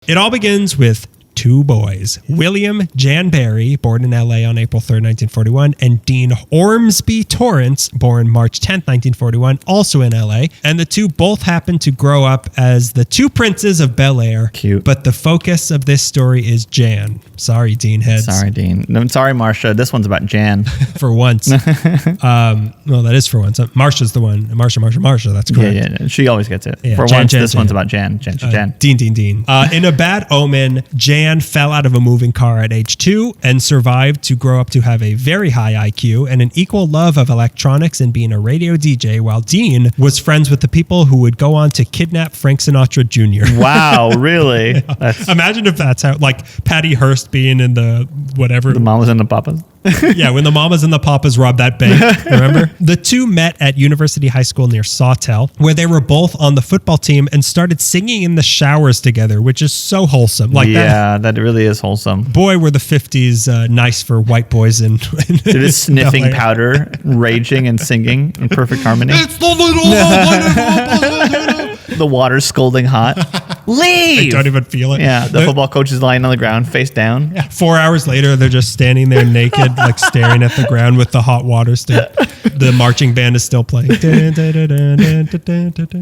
It all begins with two boys, William Jan Barry, born in LA on April 3rd, 1941, and Dean Ormsby Torrance, born March 10th, 1941, also in LA. And the two both happen to grow up as the two princes of Bel Air. Cute. But the focus of this story is Jan. Sorry, Dean heads. Sorry, Dean. No, sorry, Marcia. This one's about Jan. For once. Well, that is for once. Marcia's the one. Marcia. That's correct. Yeah. She always gets it. Yeah, for Jan, once, Jan, this Jan. one's about Jan. Jan. Dean. In a bad omen, Jan fell out of a moving car at age 2 and survived to grow up to have a very high IQ and an equal love of electronics and being a radio DJ, while Dean was friends with the people who would go on to kidnap Frank Sinatra Jr. Wow, really? Imagine if that's how, like Patty Hearst being in the whatever. The mamas and the papas. Yeah, when the mamas and the papas robbed that bank, remember? The two met at University High School near Sawtell, where they were both on the football team and started singing in the showers together, which is so wholesome. Like that really is wholesome. Boy, were the 50s nice for white boys in They're just sniffing LA. powder, raging and singing in perfect harmony. It's the little The water's scalding hot. Leave! I don't even feel it. Yeah, the football coach is lying on the ground, face down. Yeah, 4 hours later, they're just standing there naked, like staring at the ground with the hot water still. The marching band is still playing.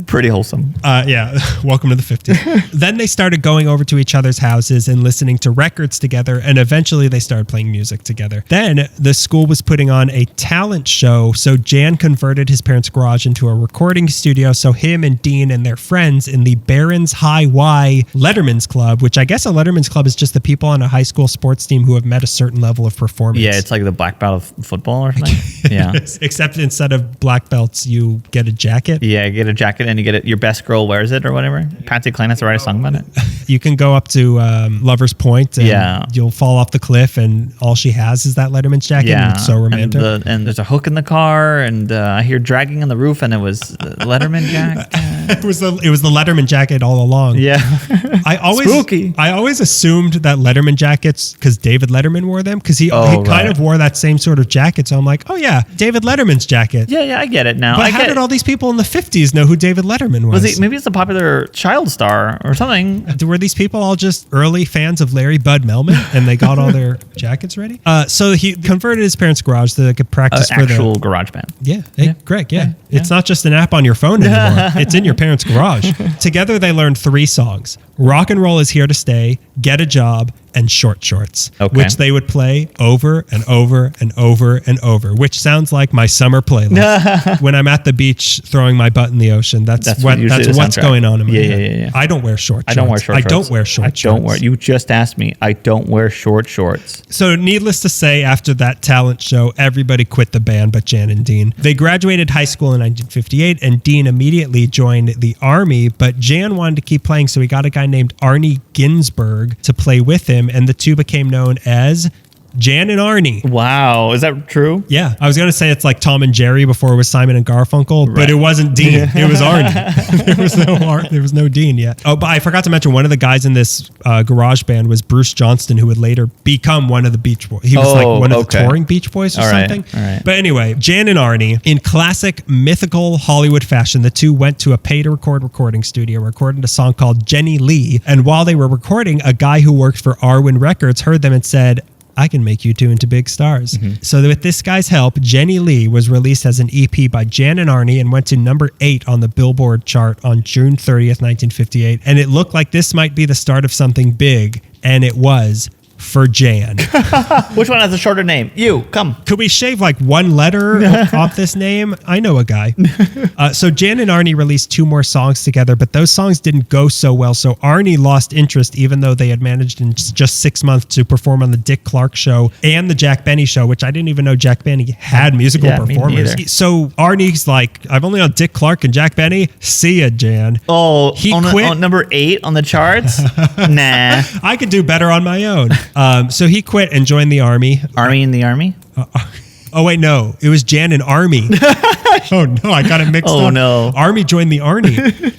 Pretty wholesome. Yeah, welcome to the 50s. Then they started going over to each other's houses and listening to records together, and eventually they started playing music together. Then the school was putting on a talent show, so Jan converted his parents' garage into a recording studio, so him and Dean and their friends in the Barron's High Y Letterman's Club, which I guess a Letterman's Club is just the people on a high school sports team who have met a certain level of performance. Yeah, it's like the black belt of football or something. Yeah. Except instead of black belts, you get a jacket. Yeah, you get a jacket and you get it. Your best girl wears it or whatever. Patsy Cline has to write a song about it. You can go up to Lover's Point and you'll fall off the cliff and all she has is that Letterman's jacket. Yeah. And it's so romantic. And there's a hook in the car and I hear dragging on the roof and it was Letterman jacket. It was the Letterman jacket all along. Yeah. Spooky. I always assumed that Letterman jackets, because David Letterman wore them, because he kind of wore that same sort of jacket. So I'm like, oh yeah, David Letterman's jacket. Yeah, I get it now. But how did all these people in the 50s know who David Letterman was? Maybe it's a popular child star or something. Were these people all just early fans of Larry Bud Melman and they got all their jackets ready? So he converted his parents' garage so they could practice for the actual garage band. Yeah. Hey, Greg, yeah. It's not just an app on your phone anymore. It's in your parents' garage. Together, they learned 3 songs. Rock and Roll Is Here to Stay, Get a Job, and Short Shorts, which they would play over and over and over and over, which sounds like my summer playlist. When I'm at the beach throwing my butt in the ocean, that's what's going on in my head. Yeah. I don't wear short shorts. I don't wear short shorts. I don't wear short shorts. You just asked me. I don't wear short shorts. So needless to say, after that talent show, everybody quit the band but Jan and Dean. They graduated high school in 1958 and Dean immediately joined the Army, but Jan wanted to keep playing, so he got a guy named Arnie Ginsberg to play with him, and the two became known as Jan and Arnie. Wow, is that true? Yeah, I was going to say it's like Tom and Jerry before it was Simon and Garfunkel, but it wasn't Dean. It was Arnie. There was no Dean yet. Oh, but I forgot to mention one of the guys in this garage band was Bruce Johnston, who would later become one of the Beach Boys. He was like one of the touring Beach Boys or something. All right. But anyway, Jan and Arnie, in classic mythical Hollywood fashion, the two went to a pay-to-record recording studio, recorded a song called Jenny Lee, and while they were recording, a guy who worked for Arwin Records heard them and said, I can make you two into big stars. Mm-hmm. So with this guy's help, Jenny Lee was released as an EP by Jan and Arnie and went to number 8 on the Billboard chart on June 30th, 1958. And it looked like this might be the start of something big, and it was for Jan. Which one has a shorter name? You, come. Could we shave like one letter off this name? I know a guy. So Jan and Arnie released 2 more songs together, but those songs didn't go so well. So Arnie lost interest, even though they had managed in just 6 months to perform on the Dick Clark Show and the Jack Benny Show, which I didn't even know Jack Benny had musical performers. So Arnie's like, I'm only on Dick Clark and Jack Benny. See ya, Jan. Oh, he quit on number 8 on the charts? Nah. I could do better on my own. So he quit and joined the Army. Army in the Army? Oh, wait, no. It was Jan and Army. Oh, no. I got it mixed up. Oh, no. Army joined the Army.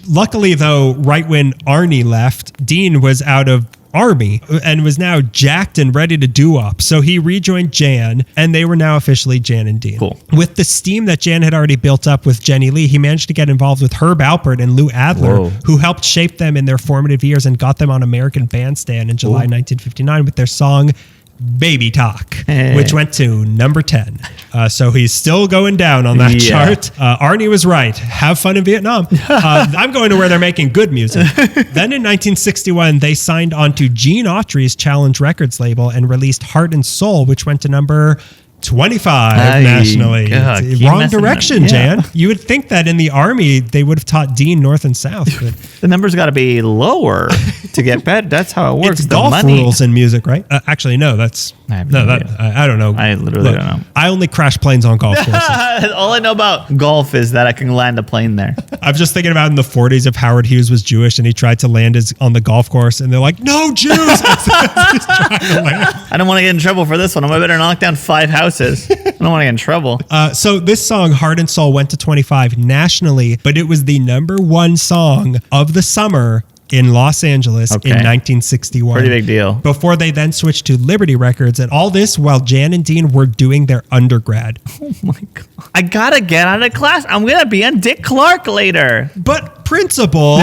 Luckily, though, right when Arnie left, Dean was out of army and was now jacked and ready to do up. So he rejoined Jan, and they were now officially Jan and Dean. Cool. With the steam that Jan had already built up with Jenny Lee, he managed to get involved with Herb Alpert and Lou Adler, Whoa. who helped shape them in their formative years and got them on American Bandstand in July 1959 with their song Baby Talk, which went to number 10. So he's still going down on that chart. Arnie was right. Have fun in Vietnam. I'm going to where they're making good music. Then in 1961, they signed on to Gene Autry's Challenge Records label and released Heart and Soul, which went to number 25 nationally. God, Wrong direction, Jan. You would think that in the army, they would have taught Dean north and south. But The number's got to be lower to get better. That's how it works. it's The golf money. rules in music, right? Actually, no, that's... I have No, no that, idea. I don't know. I literally don't know. I only crash planes on golf courses. All I know about golf is that I can land a plane there. I'm just thinking about in the 40s if Howard Hughes was Jewish and he tried to land on the golf course and they're like, no Jews! He's trying to land. I don't want to get in trouble for this one. I better knock down 5 houses. I don't want to get in trouble. So this song, Heart and Soul, went to 25 nationally, but it was the number 1 song of the summer in Los Angeles in 1961. Pretty big deal. Before they then switched to Liberty Records, and all this while Jan and Dean were doing their undergrad. Oh my God. I got to get out of class. I'm going to be on Dick Clark later. But principal...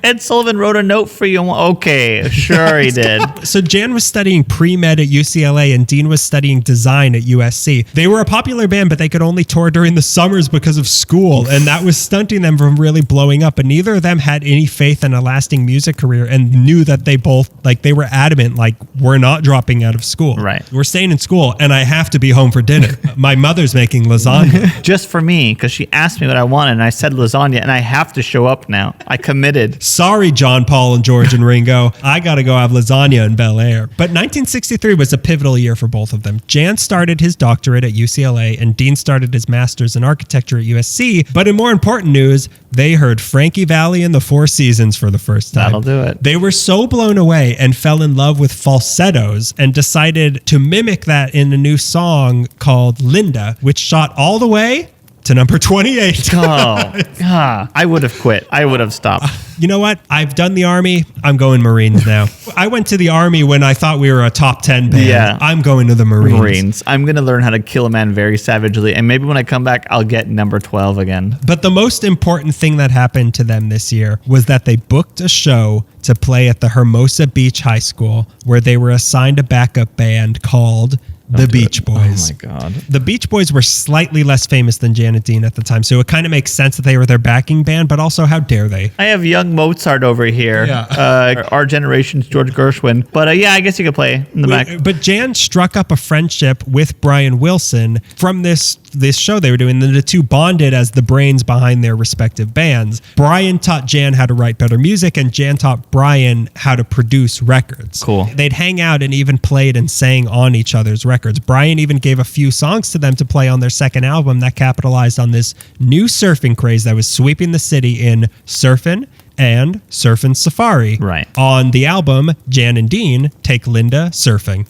Ed Sullivan wrote a note for you. Okay, sure he did. So Jan was studying pre-med at UCLA and Dean was studying design at USC. They were a popular band, but they could only tour during the summers because of school, and that was stunting them from really blowing up. But neither of them had any faith in a lasting music career and knew that they both, they were adamant, we're not dropping out of school. Right. We're staying in school, and I have to be home for dinner. My mother's making lasagna. Just for me, because she asked me what I wanted, and I said lasagna, and I have to show up now. I committed. Sorry, John, Paul, and George and Ringo. I got to go have lasagna in Bel Air. But 1963 was a pivotal year for both of them. Jan started his doctorate at UCLA, and Dean started his master's in architecture at USC. But in more important news, they heard Frankie Valli and the Four Seasons for the first time. That'll do it. They were so blown away and fell in love with falsettos and decided to mimic that in a new song called Linda, which shot all the way to number 28. I would have quit. I would have stopped. You know what? I've done the Army. I'm going Marines now. I went to the Army when I thought we were a top 10 band. Yeah. I'm going to the Marines. I'm going to learn how to kill a man very savagely. And maybe when I come back, I'll get number 12 again. But the most important thing that happened to them this year was that they booked a show to play at the Hermosa Beach High School, where they were assigned a backup band called The Beach Boys. Oh my God. The Beach Boys were slightly less famous than Jan and Dean at the time, so it kind of makes sense that they were their backing band, but also how dare they? I have young Mozart over here. Yeah. Our generation's George Gershwin. But I guess you could play in the back. But Jan struck up a friendship with Brian Wilson from this show they were doing. The two bonded as the brains behind their respective bands. Brian taught Jan how to write better music, and Jan taught Brian how to produce records. Cool. They'd hang out and even played and sang on each other's records. Brian even gave a few songs to them to play on their second album that capitalized on this new surfing craze that was sweeping the city in Surfin' and Surfin' Safari. Right. On the album, Jan and Dean Take Linda Surfing,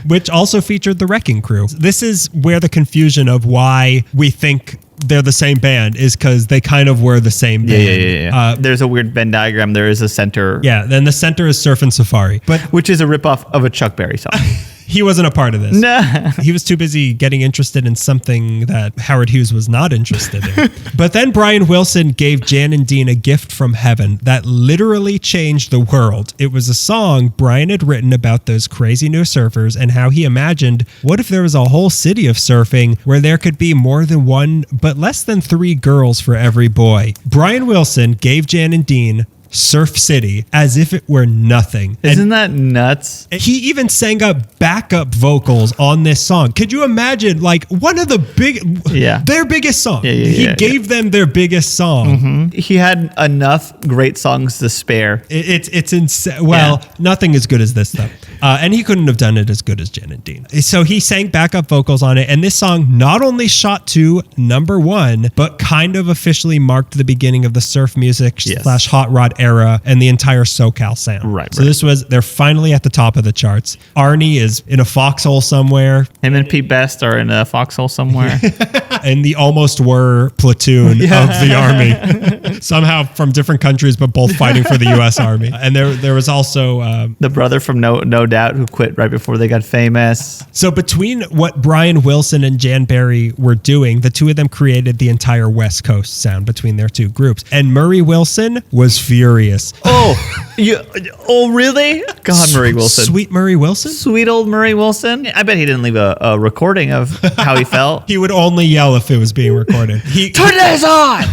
which also featured the Wrecking Crew. This is where the confusion of why we think they're the same band is because they kind of were the same band. Yeah. There's a weird Venn diagram. There is a center. Yeah, then the center is Surfin' Safari. But Which is a ripoff of a Chuck Berry song. he wasn't a part of this. Nah. He was too busy getting interested in something that Howard Hughes was not interested in. But then Brian Wilson gave Jan and Dean a gift from heaven that literally changed the world. It was a song Brian had written about those crazy new surfers and how he imagined, what if there was a whole city of surfing where there could be more than one, but less than 3 girls for every boy. Brian Wilson gave Jan and Dean Surf City as if it were nothing. Isn't that nuts? He even sang up backup vocals on this song. Could you imagine, one of the their biggest song? He gave them their biggest song. Mm-hmm. He had enough great songs to spare. It's insane. Well, nothing as good as this though. And he couldn't have done it as good as Jan and Dean. So he sang backup vocals on it. And this song not only shot to #1, but kind of officially marked the beginning of the surf music / hot rod era and the entire SoCal sound. Right. So they're finally at the top of the charts. Arnie is in a foxhole somewhere. Him and Pete Best are in a foxhole somewhere. And the almost were platoon of the army. Somehow from different countries, but both fighting for the U.S. Army. And there was also... the brother from No Doubt who quit right before they got famous. So between what Brian Wilson and Jan Berry were doing, the two of them created the entire West Coast sound between their two groups. And Murray Wilson was furious. Oh, really? God, Murray Wilson. Sweet Murray Wilson? Sweet old Murray Wilson. I bet he didn't leave a recording of how he felt. He would only yell if it was being recorded. Turn this on!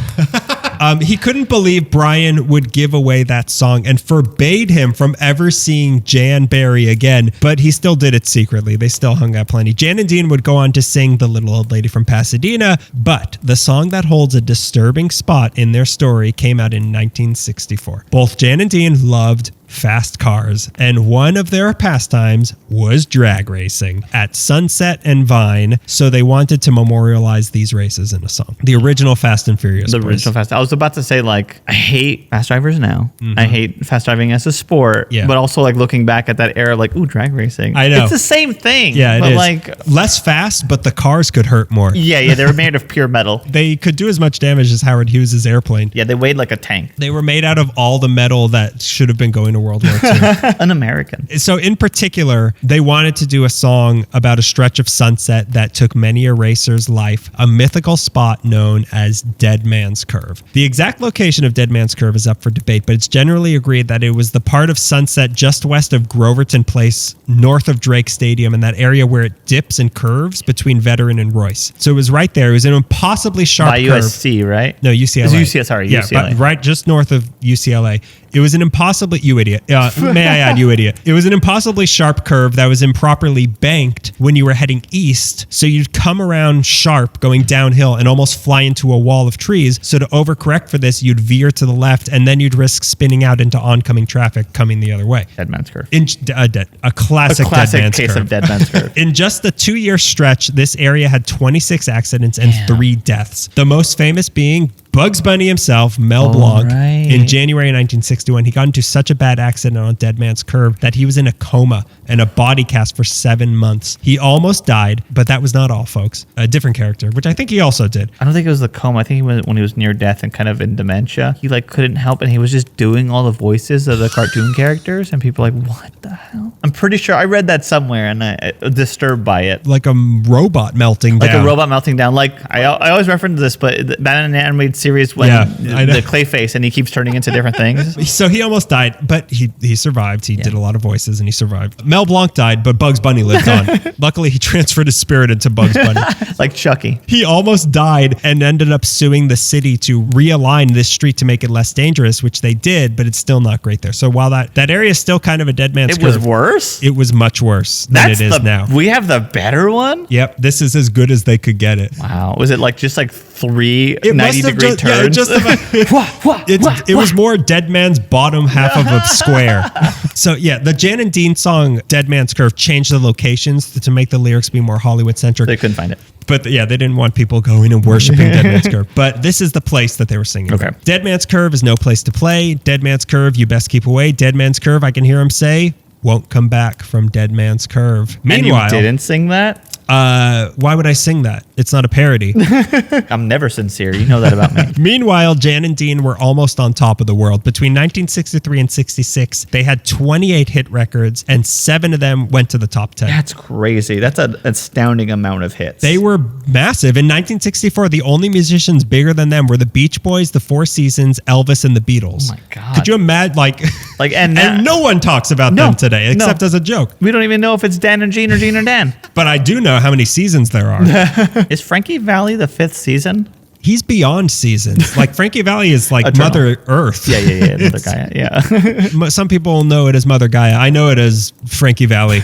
He couldn't believe Brian would give away that song and forbade him from ever seeing Jan Berry again, but he still did it secretly. They still hung out plenty. Jan and Dean would go on to sing The Little Old Lady from Pasadena, but the song that holds a disturbing spot in their story came out in 1964. Both Jan and Dean loved fast cars, and one of their pastimes was drag racing at Sunset and Vine, so they wanted to memorialize these races in a song. The original Fast and Furious. The original Fast. I was about to say, like, I hate fast drivers now. Mm-hmm. I hate fast driving as a sport, but also like looking back at that era, like, ooh, drag racing. I know. It's the same thing. Yeah, but is. Like less fast, but the cars could hurt more. Yeah, they were made of pure metal. They could do as much damage as Howard Hughes' airplane. Yeah, they weighed like a tank. They were made out of all the metal that should have been going to World War II. Un-American. So in particular, they wanted to do a song about a stretch of sunset that took many a racer's life, a mythical spot known as Dead Man's Curve. The exact location of Dead Man's Curve is up for debate, but it's generally agreed that it was the part of Sunset just west of Groverton Place, north of Drake Stadium, in that area where it dips and curves between Veteran and Royce. So it was right there. It was an impossibly sharp curve. By USC, right? No, UCLA. It's UCLA, sorry, UCLA. But right just north of UCLA. It was an impossibly... You idiot. May I add, you idiot. It was an impossibly sharp curve that was improperly banked when you were heading east. So you'd come around sharp going downhill and almost fly into a wall of trees. So to overcorrect for this, you'd veer to the left and then you'd risk spinning out into oncoming traffic coming the other way. Dead Man's Curve. A classic Dead Man's case Curve. of Dead Man's Curve. In just the 2-year stretch, this area had 26 accidents and 3 deaths. The most famous being Bugs Bunny himself, Mel Blanc, in January 1961. He got into such a bad accident on Dead Man's Curve that he was in a coma and a body cast for 7 months. He almost died, but that was not all, folks. A different character, which I think he also did. I don't think it was the coma. I think he was when he was near death and kind of in dementia. He like couldn't help, and he was just doing all the voices of the cartoon characters, and people were like, what the hell? I'm pretty sure I read that somewhere, and I disturbed by it. Like a robot melting down. Like a robot melting down. Like I always reference this, but the Batman animated series when the Clayface and he keeps turning into different things. So he almost died, but he survived. He did a lot of voices and he survived. Mel Blanc died, but Bugs Bunny lived on. Luckily, he transferred his spirit into Bugs Bunny. Like Chucky. He almost died and ended up suing the city to realign this street to make it less dangerous, which they did, but it's still not great there. So while that area is still kind of a Dead Man's Curve. It was worse? It was much worse than it is now. We have the better one? Yep. This is as good as they could get it. Wow. Was it like just like 3 90-degree turns? Yeah, just about, it was more Dead Man's bottom half of a square. So yeah, the Jan and Dean song Dead Man's Curve changed the locations to make the lyrics be more Hollywood centric. They couldn't find it. But yeah, they didn't want people going and worshiping Dead Man's Curve. But this is the place that they were singing. Okay. Dead Man's Curve is no place to play. Dead Man's Curve, you best keep away. Dead Man's Curve, I can hear him say, won't come back from Dead Man's Curve. Meanwhile, and you didn't sing that? Why would I sing that? It's not a parody. I'm never sincere. You know that about me. Meanwhile, Jan and Dean were almost on top of the world. Between 1963 and 66, they had 28 hit records, and 7 of them went to the top 10. That's crazy. That's an astounding amount of hits. They were massive. In 1964, the only musicians bigger than them were the Beach Boys, the Four Seasons, Elvis, and the Beatles. Oh my God. Could you imagine? And no one talks about them today, except as a joke. We don't even know if it's Dan and Gene or Gene or Dan. But I do know how many seasons there are. Is Frankie Valli the 5th season? he's beyond seasons. Like Frankie Valli is like Eternal. Mother Earth. Yeah. Mother Gaia. Yeah. Some people know it as Mother Gaia. I know it as Frankie Valli.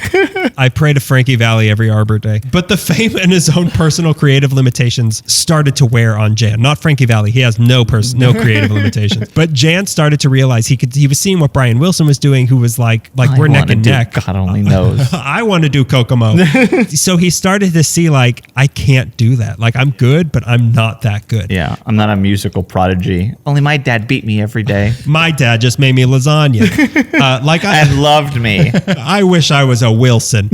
I pray to Frankie Valli every Arbor Day. But the fame and his own personal creative limitations started to wear on Jan. Not Frankie Valli. He has no creative limitations. But Jan started to realize he was seeing what Brian Wilson was doing, who was like we're neck and neck. God only knows. I want to do Kokomo. So he started to see like, I can't do that. Like I'm good, but I'm not that good. Yeah, I'm not a musical prodigy. Only my dad beat me every day. My dad just made me lasagna. And loved me. I wish I was a Wilson.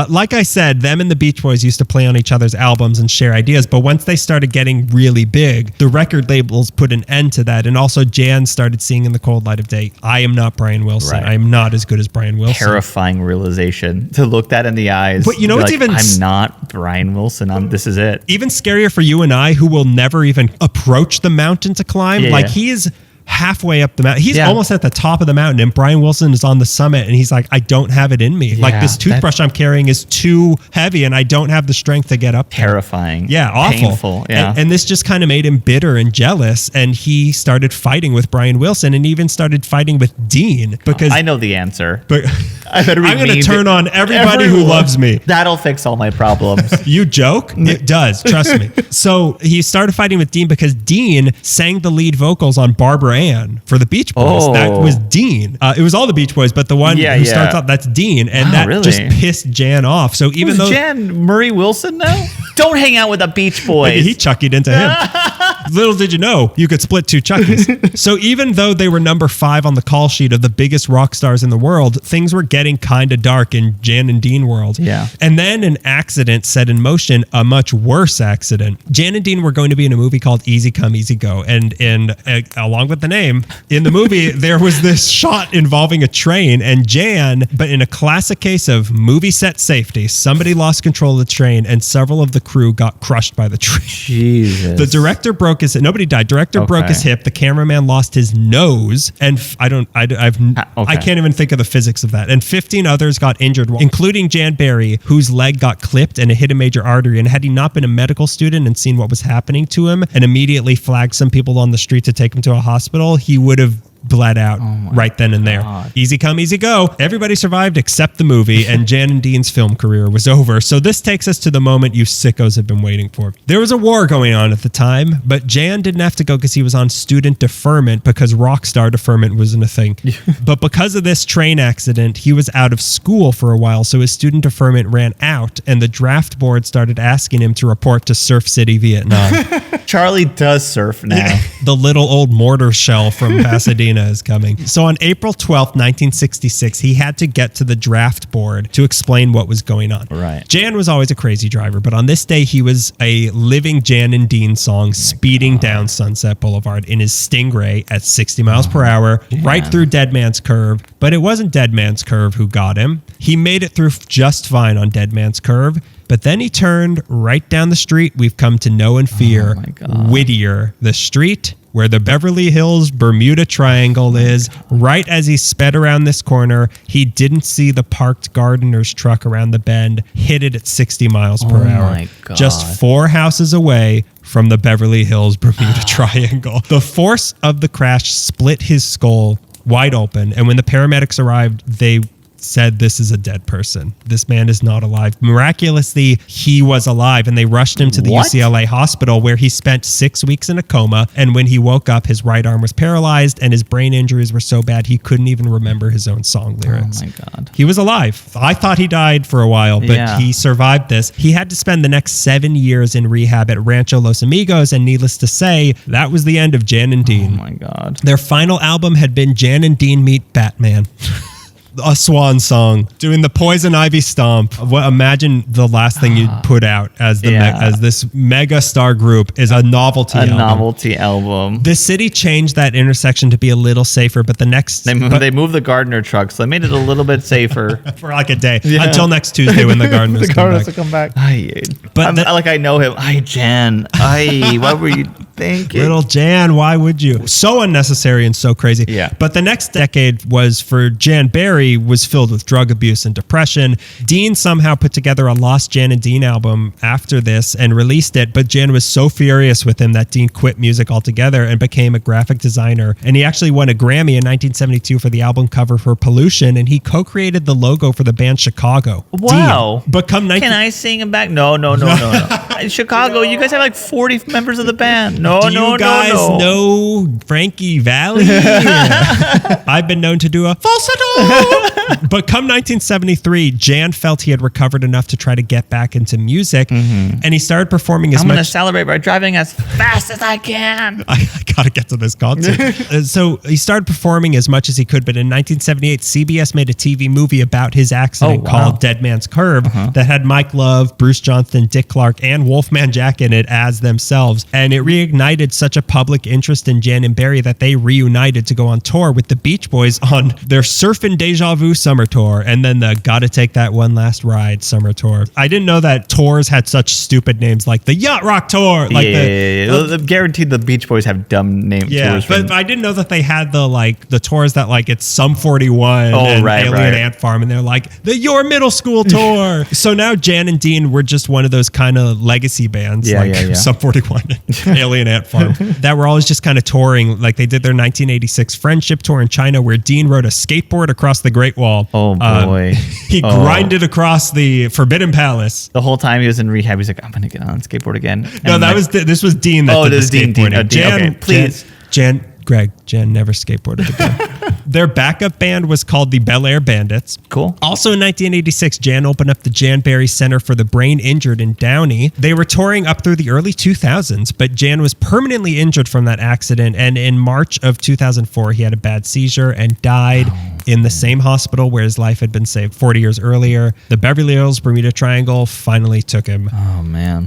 Like I said, them and the Beach Boys used to play on each other's albums and share ideas. But once they started getting really big, the record labels put an end to that. And also Jan started seeing in the cold light of day, I am not Brian Wilson. Right. I am not as good as Brian Wilson. Terrifying realization to look that in the eyes. But you know what's like, even... I'm not Brian Wilson. This is it. Even scarier for you and I, who will never even approach the mountain to climb. He is halfway up the mountain. He's almost at the top of the mountain, and Brian Wilson is on the summit, and he's like, I don't have it in me. Yeah, like this toothbrush I'm carrying is too heavy, and I don't have the strength to get up there. Terrifying. Yeah, awful. Painful. Yeah. And this just kind of made him bitter and jealous, and he started fighting with Brian Wilson, and even started fighting with Dean because I know the answer. But I'm going to turn on everybody who loves me. That'll fix all my problems. You joke? It does. Trust me. So he started fighting with Dean because Dean sang the lead vocals on Barbara Ann for the Beach Boys. Oh. That was Dean. It was all the Beach Boys, but the one who starts out, that's Dean. And that just pissed Jan off. So even though... Jan Murray Wilson now? Don't hang out with the Beach Boys. Maybe he chuckied into him. Little did you know, you could split two Chuckies. So even though they were number 5 on the call sheet of the biggest rock stars in the world, things were getting kind of dark in Jan and Dean world. Yeah. And then an accident set in motion a much worse accident. Jan and Dean were going to be in a movie called Easy Come, Easy Go. And along with the name, in the movie, there was this shot involving a train, and Jan, but in a classic case of movie set safety, somebody lost control of the train and several of the crew got crushed by the train. Jesus. The director broke his hip. Nobody died. Director broke his hip. The cameraman lost his nose. And I can't even think of the physics of that. And 15 others got injured, including Jan Barry, whose leg got clipped and it hit a major artery. And had he not been a medical student and seen what was happening to him and immediately flagged some people on the street to take him to a hospital, he would have bled out right then and there. Easy come, easy go. Everybody survived except the movie, and Jan and Dean's film career was over. So this takes us to the moment you sickos have been waiting for. There was a war going on at the time, but Jan didn't have to go because he was on student deferment because rock star deferment wasn't a thing. But because of this train accident, he was out of school for a while, so his student deferment ran out, and the draft board started asking him to report to Surf City, Vietnam. Charlie does surf now. The little old mortar shell from Pasadena is coming. So on April 12th, 1966, he had to get to the draft board to explain what was going on. Right. Jan was always a crazy driver, but on this day, he was a living Jan and Dean song speeding down Sunset Boulevard in his Stingray at 60 miles per hour, right through Dead Man's Curve. But it wasn't Dead Man's Curve who got him. He made it through just fine on Dead Man's Curve. But then he turned right down the street we've come to know and fear, Whittier, the street where the Beverly Hills Bermuda Triangle is. Right as he sped around this corner, he didn't see the parked gardener's truck around the bend, hit it at 60 miles per hour. My God. Just 4 houses away from the Beverly Hills Bermuda Triangle. The force of the crash split his skull wide open, and when the paramedics arrived, they said, this is a dead person. This man is not alive. Miraculously, he was alive, and they rushed him to the UCLA hospital, where he spent 6 weeks in a coma. And when he woke up, his right arm was paralyzed, and his brain injuries were so bad he couldn't even remember his own song lyrics. Oh my God. He was alive. I thought he died for a while, but he survived this. He had to spend the next 7 years in rehab at Rancho Los Amigos, and needless to say, that was the end of Jan and Dean. Oh my God. Their final album had been Jan and Dean Meet Batman. A swan song, doing the Poison Ivy stomp. Imagine the last thing you'd put out as as this mega star group is a novelty album. Novelty album. The city changed that intersection to be a little safer, but the next... They moved the gardener truck, so they made it a little bit safer. For like a day. Until next Tuesday when the gardeners come back. But I know him. Hi, Jan. Why were you... thinking? Little Jan, why would you? So unnecessary and so crazy. Yeah. But the next decade was for Jan Berry was filled with drug abuse and depression. Dean somehow put together a Lost Jan and Dean album after this and released it, but Jan was so furious with him that Dean quit music altogether and became a graphic designer. And he actually won a Grammy in 1972 for the album cover for Pollution, and he co-created the logo for the band Chicago. Wow. Dean, but come Can I sing him back? No. Chicago, you guys have like 40 members of the band. No. Do you guys know Frankie Valli? I've been known to do a falsetto. But come 1973, Jan felt he had recovered enough to try to get back into music, and he started performing as I'm much. going to celebrate by driving as fast as I can. I gotta get to this concert. So he started performing as much as he could, but in 1978, CBS made a TV movie about his accident called Dead Man's Curve that had Mike Love, Bruce Johnston, Dick Clark, and Wolfman Jack in it as themselves. And it reignited such a public interest in Jan and Barry that they reunited to go on tour with the Beach Boys on their Surfin' Deja Vu summer tour, and then the Gotta Take That One Last Ride summer tour. I didn't know that tours had such stupid names like the Yacht Rock Tour. Like Guaranteed the Beach Boys have dumb name tours. But I didn't know that they had the tours that like it's Sum 41 and Alien Ant Farm, and they're like the Your Middle School tour. So now Jan and Dean were just one of those kind of legacy bands Sum 41 and Alien Ant Farm that were always just kind of touring. Like they did their 1986 Friendship tour in China where Dean rode a skateboard across the Great Wall. Oh boy. He grinded across the Forbidden Palace. The whole time he was in rehab, he's like, I'm going to get on skateboard again. And This was Dean that did the skateboarding. Jan never skateboarded again. Their backup band was called the Bel Air Bandits. Cool. Also in 1986, Jan opened up the Jan Berry Center for the Brain Injured in Downey. They were touring up through the early 2000s, but Jan was permanently injured from that accident, and in March of 2004, he had a bad seizure and died in the same hospital where his life had been saved 40 years earlier. The Beverly Hills Bermuda Triangle finally took him. Oh, man.